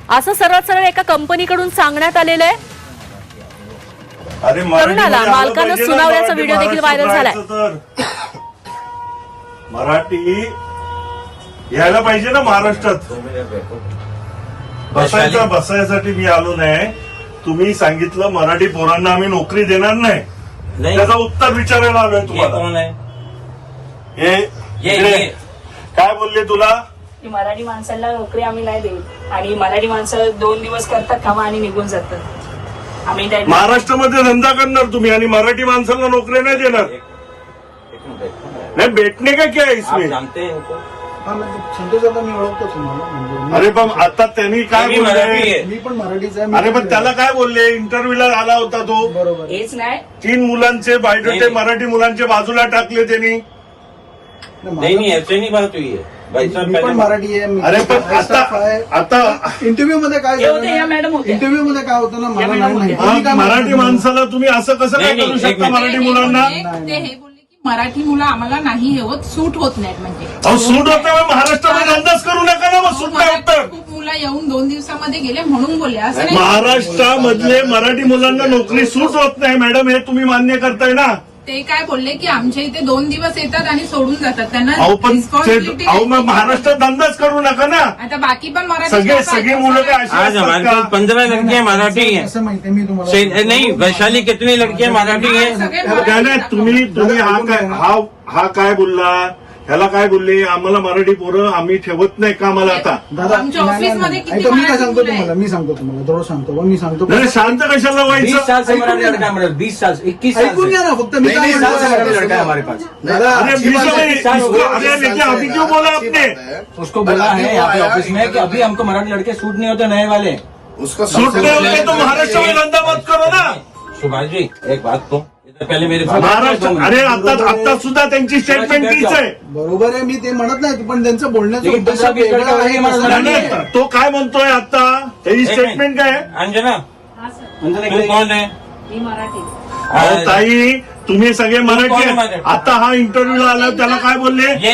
असं सरळ सरळ एका कंपनीकडून सांगण्यात आलेलं आहे। अरे तरुणाला मालकानं सुनावल्याचा व्हिडिओ देखील व्हायरल झालाय। मराठी यायला पाहिजे ना महाराष्ट्रात। बसायसाठी मी आलो नाही। तुम्ही सांगितलं मराठी पोरांना आम्ही नोकरी देणार नाही, त्याचं उत्तर विचारायला आलोय तुम्हाला। हे काय बोलले तुला? मराठी माणसाला नोकरी आम्ही नाही देऊ आणि मराठी माणसं 2 दिवस करतात कामं आणि निघून जातात। आम्ही महाराष्ट्रामध्ये धंदा करणार तुम्ही आणि मराठी माणसाला नोकरी नाही देणार? नाही भेटणे का क्या इसमें? संतोष दादा मी ओळखतो तुम्हाला। अरे पण आता त्यांनी काय बोलले? मी पण मराठीचा आहे। अरे पण त्याला काय बोलले? इंटरव्ह्यूला आला होता तो, बरोबर। हेच नाही 3 मुलांचे बायोडेटे मराठी मुलांचे बाजूला टाकले त्यांनी। नहीं ऐसे नहीं बात हुई है भाई साहब। मी पण मराठी आहे। अरे पण आता इंटरव्ह्यू मध्ये काय या मॅडम होत्या। इंटरव्ह्यू मध्ये काय होतं ना मला नाही माहिती। हा, मराठी माणसाला तुम्ही असं कसं काय करू शकता? मराठी मुलांना ते हे बोलले की मराठी मुलं आम्हाला नाही हे होत, सूट होत नाहीत म्हणजे। अहो सूट होत नाही महाराष्ट्रामध्ये धंदाच करू नका ना, मग सूट नाही होत तर। खूप मुलं येऊन 2 दिवसामध्ये गेले म्हणून बोलले असं नाही। महाराष्ट्रामधले मराठी मुलांना नोकरी सूट होत नाही मॅडम, हे तुम्ही मान्य करताय ना? ते काय बोलले की आमच्या इथे 2 दिवस येतात आणि सोडून जातात, त्यांना अहो पण responsibility अहो मग नाही। महाराष्ट्रात धंदाच करू नका ना। आता बाकी पण मराठी सगळी मुलं काय अशी आज हमारे असतात पास का? 15 लड़कियां मराठी हैं। असं माहिती मी तुम्हाला नहीं वैशाली कितनी लड़कियां मराठी हैं? काय नाही, तुम्ही हा काय बोलला? ह्याला काय बोलले? आम्हाला मराठी पोरं आम्ही ठेवत नाही कामाला आता। दादा आमच्या ऑफिसमध्ये किती ऐका, मी काय मराठी सांगतो मुलं आहेत? तुम्हाला, मी सांगतो तुम्हाला, थोडं सांगतो मी सांगतो। नाही शांत कशाला 20 व्हायचं? साल से मराठी लड़का है हमारे, 20 साल 21 साल ऐकून से। घ्या ना फक्त, मी काय 20 साल से मराठी म्हणतो लड़का है हमारे पास। दादा अरे अच्छी बात है। अरे लेकिन अभी क्यों बोला आपने? उसको बोला है यहाँ पे ऑफिस में कि अभी हमको मराठी लड़के सूट नहीं होते नए वाले। उसका सूट नहीं होते तो महाराष्ट्र में धंधा मत करो ना। सुभाष जी एक बात तो पहले मेरे महाराष्ट्र अरे आता सुद्धा त्यांची स्टेटमेंट तीच आहे। बरोबर आहे, मी ते म्हणत नाही, पण त्यांचं बोलण्याचं लेकिन उद्देश दुसरा भी वेगळा लड़का आहे, वही तसं मराठी नाही है। आहे। तो काय म्हणतोय आता? त्याची स्टेटमेंट काय आहे? अंजना, तू कौन है? मी मराठी। अहो ताई तुम्ही सगळे कोण मराठी आहे आहे। मराठी? आता हा इंटरव्ह्यूला आला त्याला काय बोलले?